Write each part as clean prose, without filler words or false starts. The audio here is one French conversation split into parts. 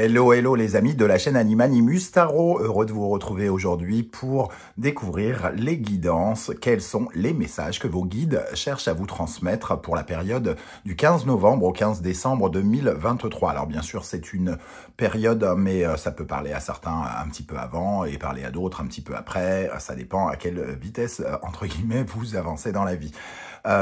Hello, hello les amis de la chaîne Animanimus Tarot, heureux de vous retrouver aujourd'hui pour découvrir les guidances, quels sont les messages que vos guides cherchent à vous transmettre pour la période du 15 novembre au 15 décembre 2023. Alors bien sûr c'est une période, mais ça peut parler à certains un petit peu avant et parler à d'autres un petit peu après, ça dépend à quelle vitesse, entre guillemets, vous avancez dans la vie.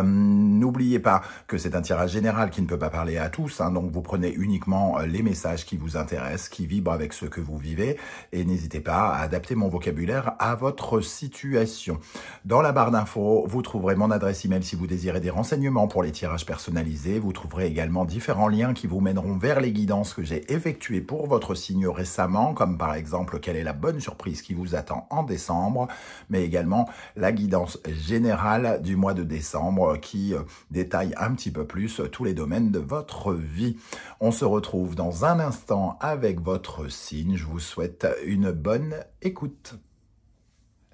N'oubliez pas que c'est un tirage général qui ne peut pas parler à tous, hein, donc vous prenez uniquement les messages qui vous intéressent, qui vibrent avec ce que vous vivez, et n'hésitez pas à adapter mon vocabulaire à votre situation. Dans la barre d'infos, vous trouverez mon adresse email si vous désirez des renseignements pour les tirages personnalisés. Vous trouverez également différents liens qui vous mèneront vers les guidances que j'ai effectuées pour votre signe récemment, comme par exemple quelle est la bonne surprise qui vous attend en décembre, mais également la guidance générale du mois de décembre qui détaille un petit peu plus tous les domaines de votre vie. On se retrouve dans un instant avec votre signe. Je vous souhaite une bonne écoute.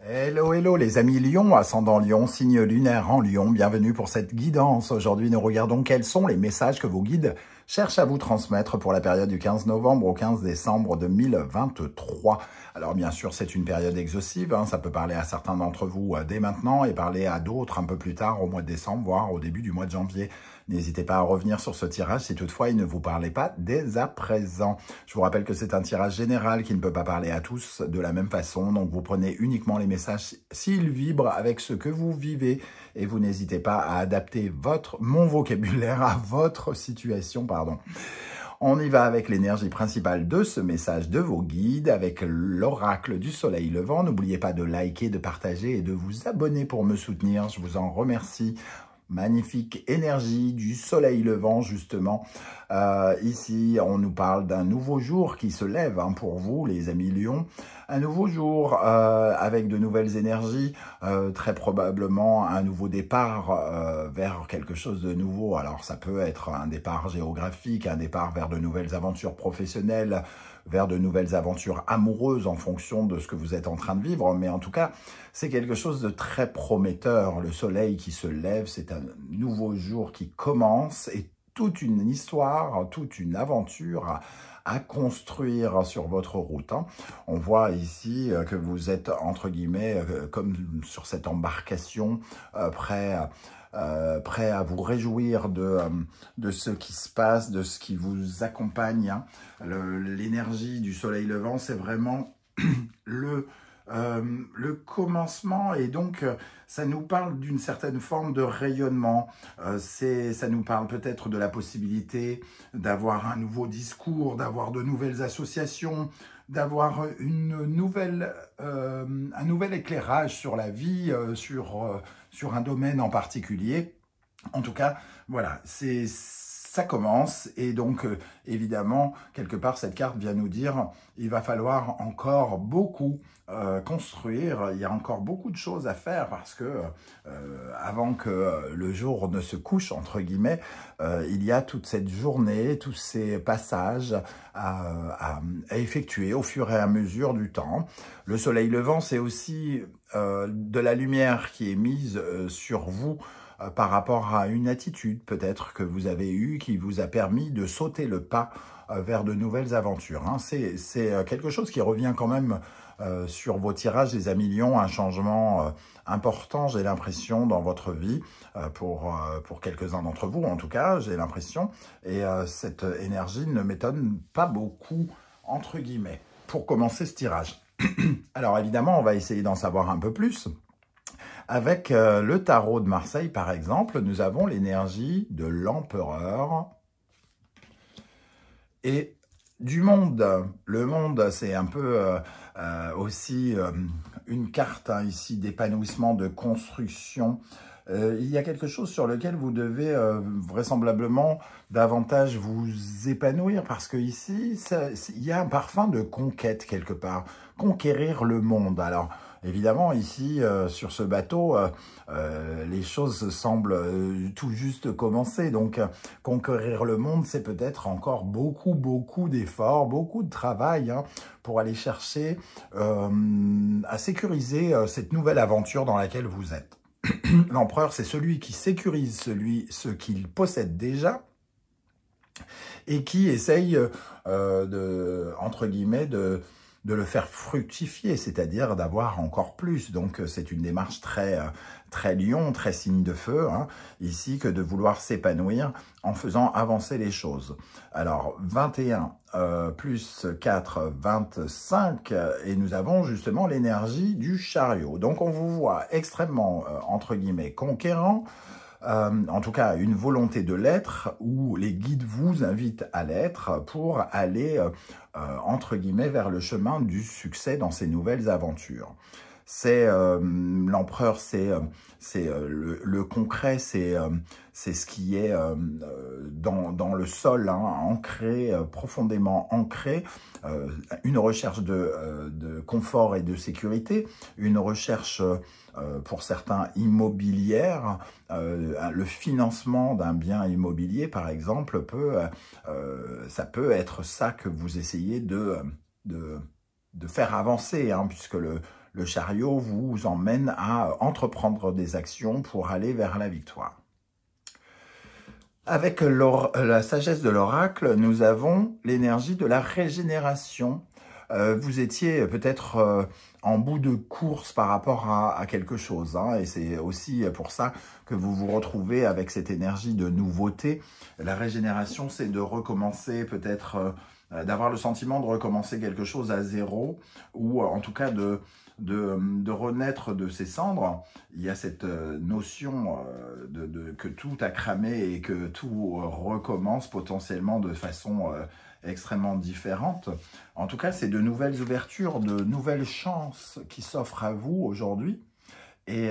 Hello, hello les amis Lion, ascendant Lion, signe lunaire en Lion, bienvenue pour cette guidance. Aujourd'hui, nous regardons quels sont les messages que vos guides cherchent à vous transmettre pour la période du 15 novembre au 15 décembre 2023. Alors bien sûr, c'est une période exhaustive, hein, ça peut parler à certains d'entre vous dès maintenant et parler à d'autres un peu plus tard au mois de décembre, voire au début du mois de janvier. N'hésitez pas à revenir sur ce tirage si toutefois il ne vous parlait pas dès à présent. Je vous rappelle que c'est un tirage général qui ne peut pas parler à tous de la même façon, donc vous prenez uniquement les messages s'ils vibrent avec ce que vous vivez et vous n'hésitez pas à adapter mon vocabulaire à votre situation, pardon. On y va avec l'énergie principale de ce message de vos guides, avec l'oracle du soleil levant. N'oubliez pas de liker, de partager et de vous abonner pour me soutenir. Je vous en remercie. Magnifique énergie du soleil levant, justement. Ici, on nous parle d'un nouveau jour qui se lève hein, pour vous, les amis Lions. Un nouveau jour avec de nouvelles énergies, très probablement un nouveau départ vers quelque chose de nouveau. Alors, ça peut être un départ géographique, un départ vers de nouvelles aventures professionnelles, vers de nouvelles aventures amoureuses en fonction de ce que vous êtes en train de vivre. Mais en tout cas, c'est quelque chose de très prometteur. Le soleil qui se lève, c'est un nouveau jour qui commence et toute une histoire, toute une aventure à construire sur votre route. Hein. On voit ici que vous êtes, entre guillemets, comme sur cette embarcation, prêt à vous réjouir de ce qui se passe, de ce qui vous accompagne. Hein. L'énergie du soleil levant, c'est vraiment le commencement et donc ça nous parle d'une certaine forme de rayonnement. Ça nous parle peut-être de la possibilité d'avoir un nouveau discours, d'avoir de nouvelles associations, d'avoir un nouvel éclairage sur la vie, sur un domaine en particulier. En tout cas, voilà, ça commence et donc évidemment, quelque part, cette carte vient nous dire il va falloir encore beaucoup construire, il y a encore beaucoup de choses à faire parce que avant que le jour ne se couche, entre guillemets, il y a toute cette journée, tous ces passages à effectuer au fur et à mesure du temps. Le soleil levant, c'est aussi de la lumière qui est mise sur vous, par rapport à une attitude peut-être que vous avez eue qui vous a permis de sauter le pas vers de nouvelles aventures. Hein. C'est quelque chose qui revient quand même sur vos tirages, les amis Lions, un changement important, j'ai l'impression, dans votre vie, pour quelques-uns d'entre vous en tout cas, j'ai l'impression. Et cette énergie ne m'étonne pas beaucoup, entre guillemets, pour commencer ce tirage. Alors évidemment, on va essayer d'en savoir un peu plus. Avec le tarot de Marseille, par exemple, nous avons l'énergie de l'empereur et du monde. Le monde, c'est un peu aussi une carte hein, ici d'épanouissement, de construction. Il y a quelque chose sur lequel vous devez vraisemblablement davantage vous épanouir parce que ici, il y a un parfum de conquête quelque part. Conquérir le monde. Alors, évidemment, ici, sur ce bateau, les choses semblent tout juste commencer. Donc, conquérir le monde, c'est peut-être encore beaucoup d'efforts, beaucoup de travail hein, pour aller chercher à sécuriser cette nouvelle aventure dans laquelle vous êtes. L'empereur, c'est celui qui sécurise ce qu'il possède déjà et qui essaye, entre guillemets, de le faire fructifier, c'est-à-dire d'avoir encore plus. Donc c'est une démarche très lion, très signe de feu, hein, ici, que de vouloir s'épanouir en faisant avancer les choses. Alors 21 plus 4, 25, et nous avons justement l'énergie du chariot. Donc on vous voit extrêmement, entre guillemets, conquérant, en tout cas une volonté de l'être, où les guides vous invitent à l'être pour aller, entre guillemets, vers le chemin du succès dans ces nouvelles aventures. C'est l'empereur, c'est le concret, c'est ce qui est dans le sol, hein, ancré, profondément ancré, une recherche de confort et de sécurité, une recherche pour certains immobilière, le financement d'un bien immobilier par exemple, ça peut être ça que vous essayez de faire avancer, hein, puisque le chariot vous emmène à entreprendre des actions pour aller vers la victoire. Avec la sagesse de l'oracle, nous avons l'énergie de la régénération. Vous étiez peut-être en bout de course par rapport à quelque chose, hein, et c'est aussi pour ça que vous vous retrouvez avec cette énergie de nouveauté. La régénération, c'est de recommencer peut-être, d'avoir le sentiment de recommencer quelque chose à zéro, ou en tout cas de renaître de ses cendres. Il y a cette notion que tout a cramé et que tout recommence potentiellement de façon extrêmement différente. En tout cas, c'est de nouvelles ouvertures, de nouvelles chances qui s'offrent à vous aujourd'hui. Et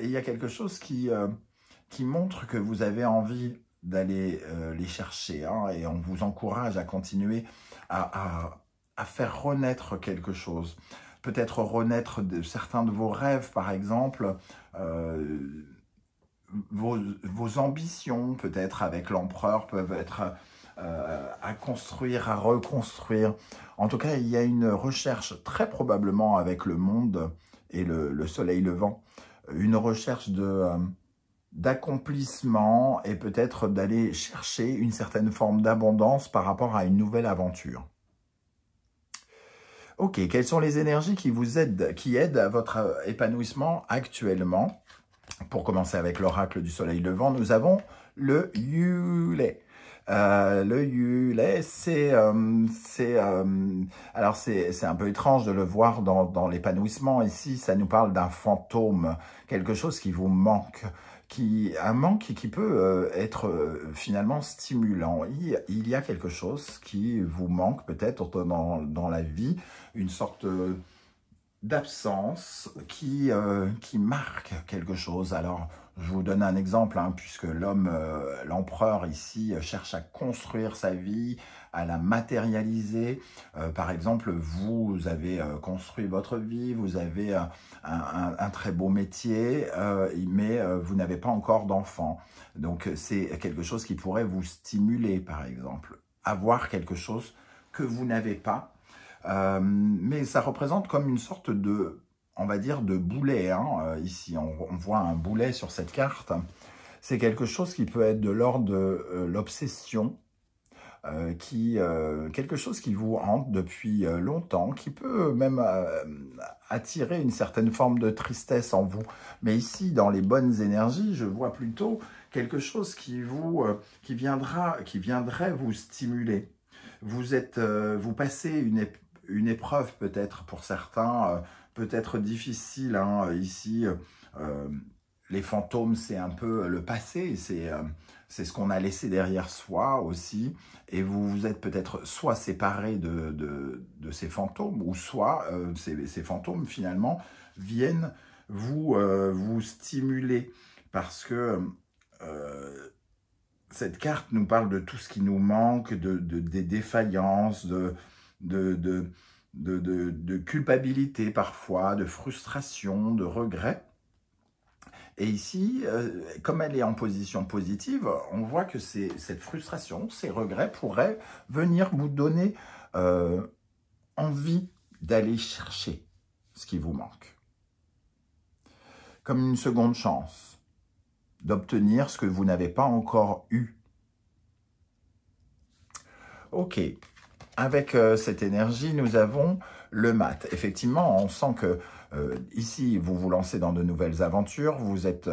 il y a quelque chose qui montre que vous avez envie d'aller les chercher, hein, et on vous encourage à continuer à faire renaître quelque chose. Peut-être renaître certains de vos rêves, par exemple, vos ambitions, peut-être avec l'empereur, peuvent être à construire, à reconstruire. En tout cas, il y a une recherche, très probablement avec le monde et le soleil levant, une recherche d'accomplissement et peut-être d'aller chercher une certaine forme d'abondance par rapport à une nouvelle aventure. Ok, quelles sont les énergies qui vous aident, qui aident à votre épanouissement actuellement? Pour commencer avec l'oracle du soleil levant, nous avons le Yule. Le Yule, alors c'est un peu étrange de le voir dans l'épanouissement. Ici, ça nous parle d'un fantôme, quelque chose qui vous manque, un manque qui peut être finalement stimulant. Il y a quelque chose qui vous manque peut-être dans la vie, une sorte d'absence qui marque quelque chose. Alors, je vous donne un exemple, hein, puisque l'empereur ici cherche à construire sa vie, à la matérialiser. Par exemple, vous avez construit votre vie, vous avez un très beau métier, mais vous n'avez pas encore d'enfant. Donc, c'est quelque chose qui pourrait vous stimuler, par exemple. Avoir quelque chose que vous n'avez pas. Mais ça représente comme une sorte de, on va dire, de boulet, hein. Ici, on voit un boulet sur cette carte. C'est quelque chose qui peut être de l'ordre de l'obsession, quelque chose qui vous hante depuis longtemps, qui peut même attirer une certaine forme de tristesse en vous. Mais ici, dans les bonnes énergies, je vois plutôt quelque chose qui viendrait vous stimuler. Vous passez une épreuve peut-être pour certains, peut-être difficile, hein, ici. Les fantômes, c'est un peu le passé, c'est ce qu'on a laissé derrière soi aussi, et vous vous êtes peut-être soit séparé de ces fantômes, ou soit ces fantômes finalement viennent vous stimuler, parce que cette carte nous parle de tout ce qui nous manque, des défaillances, de culpabilité parfois, de frustration, de regret. Et ici, comme elle est en position positive, on voit que cette frustration, ces regrets pourraient venir vous donner envie d'aller chercher ce qui vous manque. Comme une seconde chance d'obtenir ce que vous n'avez pas encore eu. Ok. Avec cette énergie, nous avons le mat. Effectivement, on sent que ici, vous vous lancez dans de nouvelles aventures, vous êtes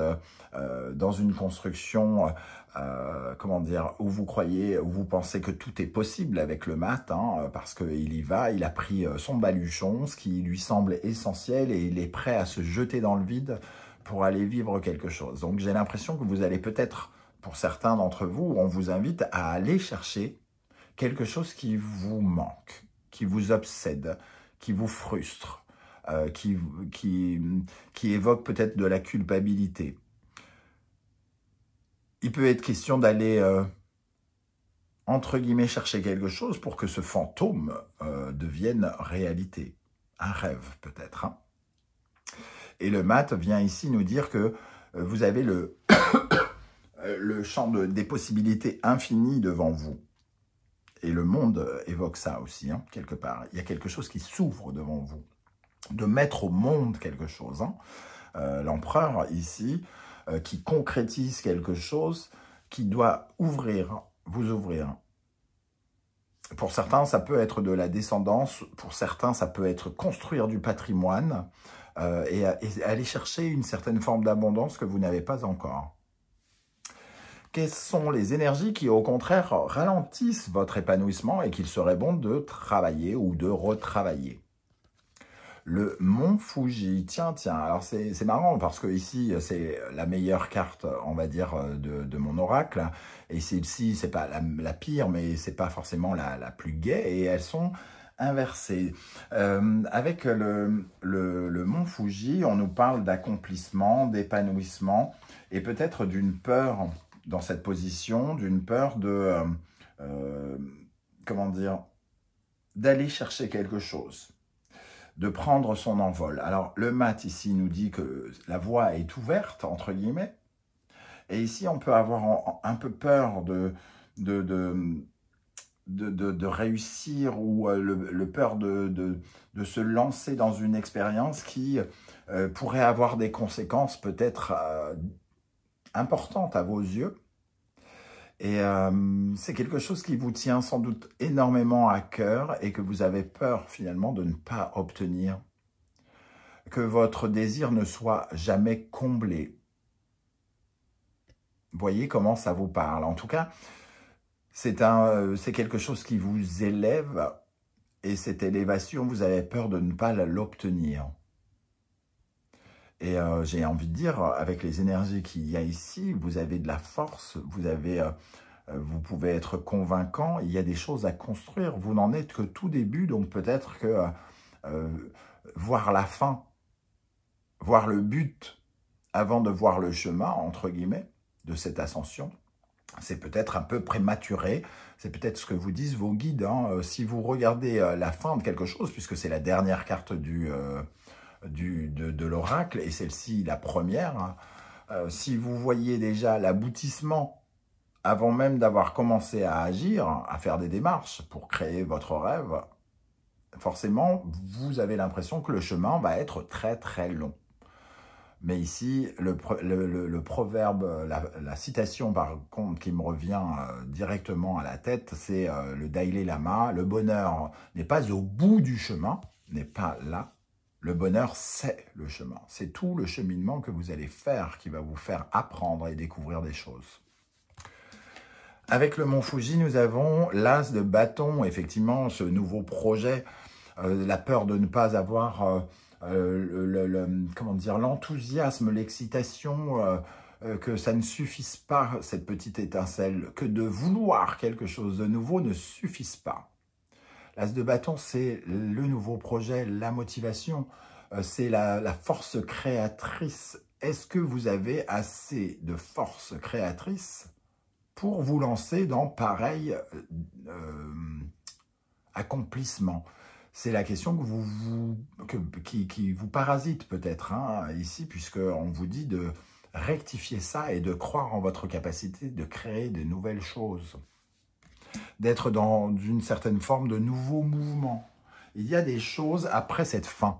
dans une construction, comment dire, où vous croyez, où vous pensez que tout est possible avec le mat, hein, parce qu'il y va, il a pris son baluchon, ce qui lui semble essentiel, et il est prêt à se jeter dans le vide pour aller vivre quelque chose. Donc j'ai l'impression que vous allez peut-être, pour certains d'entre vous, on vous invite à aller chercher quelque chose qui vous manque, qui vous obsède, qui vous frustre, qui évoque peut-être de la culpabilité. Il peut être question d'aller, entre guillemets, chercher quelque chose pour que ce fantôme devienne réalité. Un rêve, peut-être. Hein. Et le mat vient ici nous dire que vous avez le champ des possibilités infinies devant vous. Et le monde évoque ça aussi, hein, quelque part. Il y a quelque chose qui s'ouvre devant vous. De mettre au monde quelque chose. Hein. L'empereur, ici, qui concrétise quelque chose qui doit ouvrir, vous ouvrir. Pour certains, ça peut être de la descendance. Pour certains, ça peut être construire du patrimoine et aller chercher une certaine forme d'abondance que vous n'avez pas encore. Quelles sont les énergies qui, au contraire, ralentissent votre épanouissement et qu'il serait bon de travailler ou de retravailler? Le mont Fuji, tiens, alors c'est marrant parce que ici, c'est la meilleure carte, on va dire, de mon oracle. Et celle-ci, c'est pas la pire, mais c'est pas forcément la plus gaie. Et elles sont inversées. Avec le mont Fuji, on nous parle d'accomplissement, d'épanouissement et peut-être d'une peur dans cette position, d'une peur de, comment dire, d'aller chercher quelque chose, de prendre son envol. Alors, le mat ici nous dit que la voie est ouverte, entre guillemets, et ici, on peut avoir un peu peur de réussir ou le peur de se lancer dans une expérience qui pourrait avoir des conséquences peut-être importante à vos yeux. Et c'est quelque chose qui vous tient sans doute énormément à cœur et que vous avez peur finalement de ne pas obtenir. Que votre désir ne soit jamais comblé. Voyez comment ça vous parle. En tout cas, c'est quelque chose qui vous élève et cette élévation, vous avez peur de ne pas l'obtenir. Et j'ai envie de dire, avec les énergies qu'il y a ici, vous avez de la force, vous pouvez être convaincant, il y a des choses à construire. Vous n'en êtes que tout début, donc peut-être que voir la fin, voir le but, avant de voir le chemin, entre guillemets, de cette ascension, c'est peut-être un peu prématuré, c'est peut-être ce que vous disent vos guides. Hein. Si vous regardez la fin de quelque chose, puisque c'est la dernière carte de l'oracle, et celle-ci la première, hein, si vous voyez déjà l'aboutissement avant même d'avoir commencé à agir, à faire des démarches pour créer votre rêve, forcément, vous avez l'impression que le chemin va être très très long. Mais ici, le proverbe, la citation par contre qui me revient directement à la tête, c'est le Dalai Lama. Le bonheur n'est pas au bout du chemin, n'est pas là. Le bonheur, c'est le chemin. C'est tout le cheminement que vous allez faire qui va vous faire apprendre et découvrir des choses. Avec le mont Fuji, nous avons l'as de bâton, effectivement, ce nouveau projet, la peur de ne pas avoir comment dire, l'enthousiasme, l'excitation, que ça ne suffise pas, cette petite étincelle, que de vouloir quelque chose de nouveau ne suffise pas. L'as de bâton, c'est le nouveau projet, la motivation, c'est la force créatrice. Est-ce que vous avez assez de force créatrice pour vous lancer dans pareil accomplissement? C'est la question qui vous parasite peut-être hein, ici, puisqu'on vous dit de rectifier ça et de croire en votre capacité de créer de nouvelles choses, d'être dans une certaine forme de nouveau mouvement. Il y a des choses après cette fin.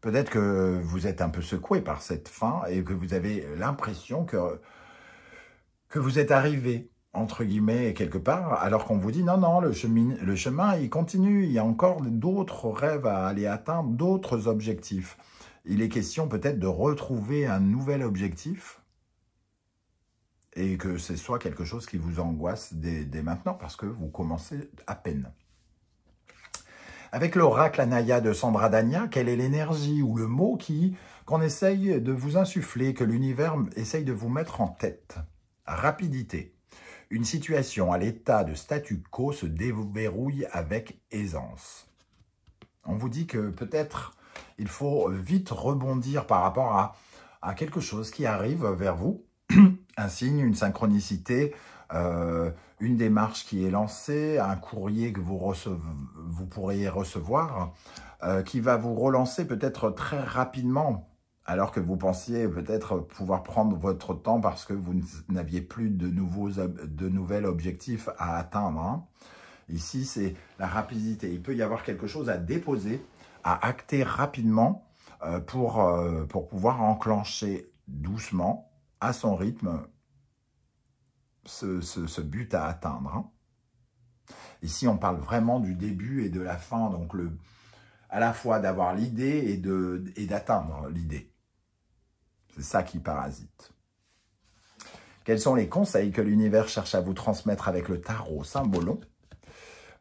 Peut-être que vous êtes un peu secoué par cette fin et que vous avez l'impression que vous êtes arrivé entre guillemets, quelque part, alors qu'on vous dit non, non, le chemin, il continue, il y a encore d'autres rêves à aller atteindre, d'autres objectifs. Il est question peut-être de retrouver un nouvel objectif et que ce soit quelque chose qui vous angoisse dès maintenant parce que vous commencez à peine. Avec l'oracle Anaya de Sandra Dania, quelle est l'énergie ou le mot qu'on essaye de vous insuffler, que l'univers essaye de vous mettre en tête? Rapidité. Une situation à l'état de statu quo se déverrouille avec aisance. On vous dit que peut-être il faut vite rebondir par rapport à quelque chose qui arrive vers vous, un signe, une synchronicité, une démarche qui est lancée, un courrier que vous pourriez recevoir, qui va vous relancer peut-être très rapidement, alors que vous pensiez peut-être pouvoir prendre votre temps parce que vous n'aviez plus de nouveaux objectifs à atteindre. Hein. Ici, c'est la rapidité. Il peut y avoir quelque chose à déposer, à acter rapidement pour pouvoir enclencher doucement, à son rythme, ce but à atteindre. Hein. Ici, on parle vraiment du début et de la fin, donc à la fois d'avoir l'idée et d'atteindre l'idée. C'est ça qui parasite. Quels sont les conseils que l'univers cherche à vous transmettre avec le tarot Symbolon?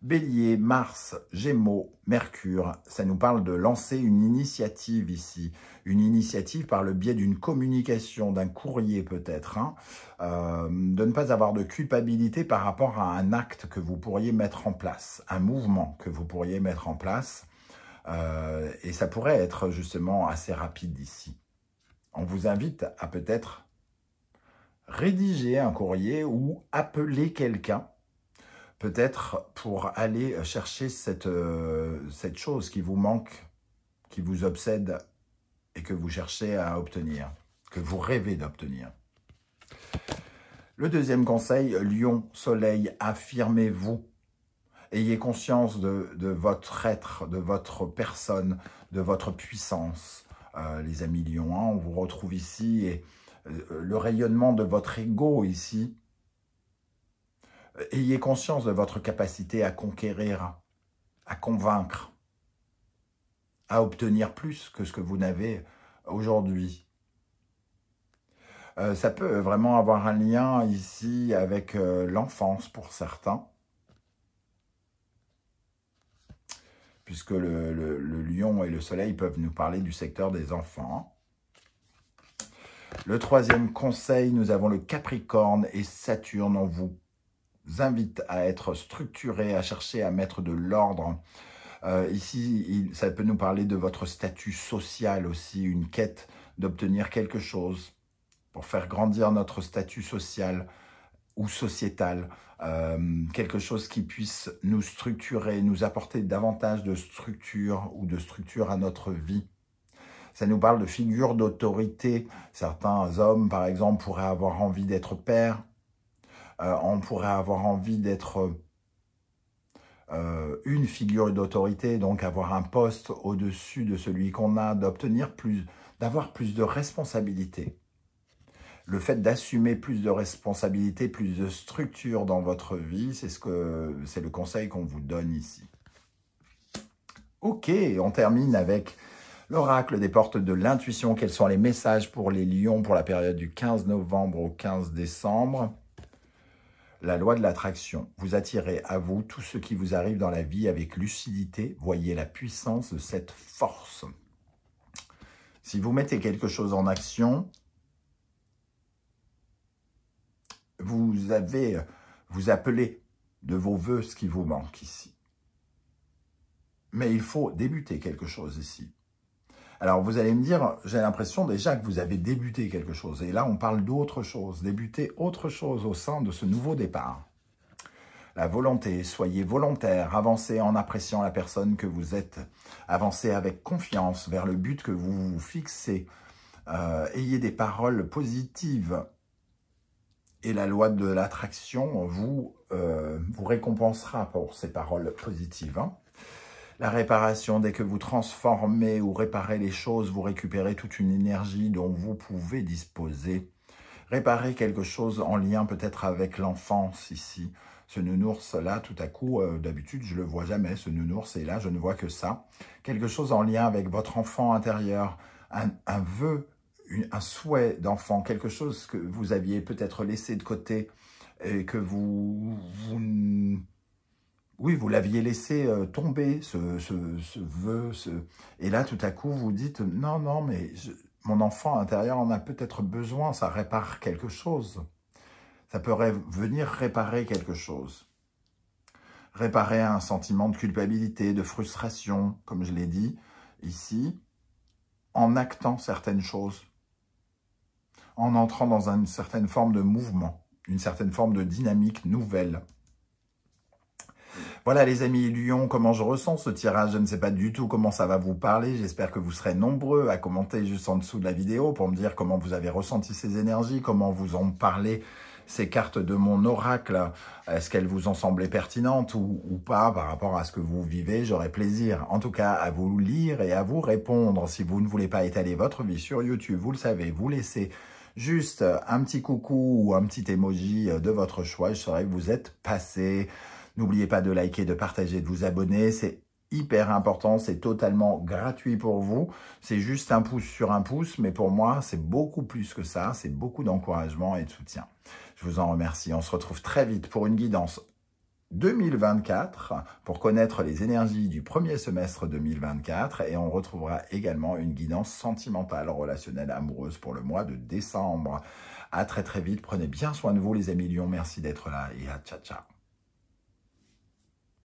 Bélier, Mars, Gémeaux, Mercure, ça nous parle de lancer une initiative ici. Une initiative par le biais d'une communication, d'un courrier peut-être. Hein, de ne pas avoir de culpabilité par rapport à un acte que vous pourriez mettre en place, un mouvement que vous pourriez mettre en place. Et ça pourrait être justement assez rapide ici. On vous invite à peut-être rédiger un courrier ou appeler quelqu'un, peut-être pour aller chercher cette chose qui vous manque, qui vous obsède et que vous cherchez à obtenir, que vous rêvez d'obtenir. Le deuxième conseil, Lion, Soleil, affirmez-vous. Ayez conscience de votre être, de votre personne, de votre puissance. Les amis Lions, hein, on vous retrouve ici et le rayonnement de votre ego ici. Ayez conscience de votre capacité à conquérir, à convaincre, à obtenir plus que ce que vous n'avez aujourd'hui. Ça peut vraiment avoir un lien ici avec l'enfance pour certains, puisque le lion et le soleil peuvent nous parler du secteur des enfants. Le troisième conseil, nous avons le Capricorne et Saturne. On vous invite à être structuré, à chercher à mettre de l'ordre. Ici, ça peut nous parler de votre statut social aussi, une quête d'obtenir quelque chose pour faire grandir notre statut social ou sociétal, quelque chose qui puisse nous structurer, nous apporter davantage de structure ou de structure à notre vie. Ça nous parle de figures d'autorité. Certains hommes, par exemple, pourraient avoir envie d'être pères. On pourrait avoir envie d'être une figure d'autorité, donc avoir un poste au-dessus de celui qu'on a, d'obtenir plus, d'avoir plus de responsabilités. Le fait d'assumer plus de responsabilités, plus de structure dans votre vie, c'est le conseil qu'on vous donne ici. Ok, on termine avec l'oracle des portes de l'intuition. Quels sont les messages pour les lions pour la période du 15 novembre au 15 décembre? La loi de l'attraction. Vous attirez à vous tout ce qui vous arrive dans la vie avec lucidité. Voyez la puissance de cette force. Si vous mettez quelque chose en action, vous appelez de vos voeux ce qui vous manque ici. Mais il faut débuter quelque chose ici. Alors, vous allez me dire, j'ai l'impression déjà que vous avez débuté quelque chose. Et là, on parle d'autre chose, débuter autre chose au sein de ce nouveau départ. La volonté, soyez volontaire, avancez en appréciant la personne que vous êtes. Avancez avec confiance vers le but que vous vous fixez. Ayez des paroles positives. Et la loi de l'attraction vous récompensera pour ces paroles positives. Hein. La réparation, dès que vous transformez ou réparez les choses, vous récupérez toute une énergie dont vous pouvez disposer. réparer quelque chose en lien peut-être avec l'enfance ici. Ce nounours-là, tout à coup, d'habitude, je ne le vois jamais, ce nounours, et là, je ne vois que ça. Quelque chose en lien avec votre enfant intérieur, un vœu, un souhait d'enfant, quelque chose que vous aviez peut-être laissé de côté et que oui, vous l'aviez laissé tomber, ce vœu. Et là, tout à coup, vous dites, non, non, mais mon enfant intérieur en a peut-être besoin, ça répare quelque chose. Ça peut venir réparer quelque chose. Réparer un sentiment de culpabilité, de frustration, comme je l'ai dit ici, en actant certaines choses, en entrant dans une certaine forme de mouvement, une certaine forme de dynamique nouvelle. Voilà les amis Lion, comment je ressens ce tirage, je ne sais pas du tout comment ça va vous parler, j'espère que vous serez nombreux à commenter juste en dessous de la vidéo pour me dire comment vous avez ressenti ces énergies, comment vous ont parlé ces cartes de mon oracle, est-ce qu'elles vous ont semblé pertinentes ou pas par rapport à ce que vous vivez, j'aurai plaisir en tout cas à vous lire et à vous répondre. Si vous ne voulez pas étaler votre vie sur YouTube, vous le savez, vous laissez juste un petit coucou ou un petit emoji de votre choix, je saurai que vous êtes passé. N'oubliez pas de liker, de partager, de vous abonner, c'est hyper important, c'est totalement gratuit pour vous. C'est juste un pouce sur un pouce, mais pour moi, c'est beaucoup plus que ça, c'est beaucoup d'encouragement et de soutien. Je vous en remercie, on se retrouve très vite pour une guidance 2024, pour connaître les énergies du premier semestre 2024, et on retrouvera également une guidance sentimentale, relationnelle, amoureuse pour le mois de décembre. À très très vite, prenez bien soin de vous les amis Lions, merci d'être là et à ciao ciao.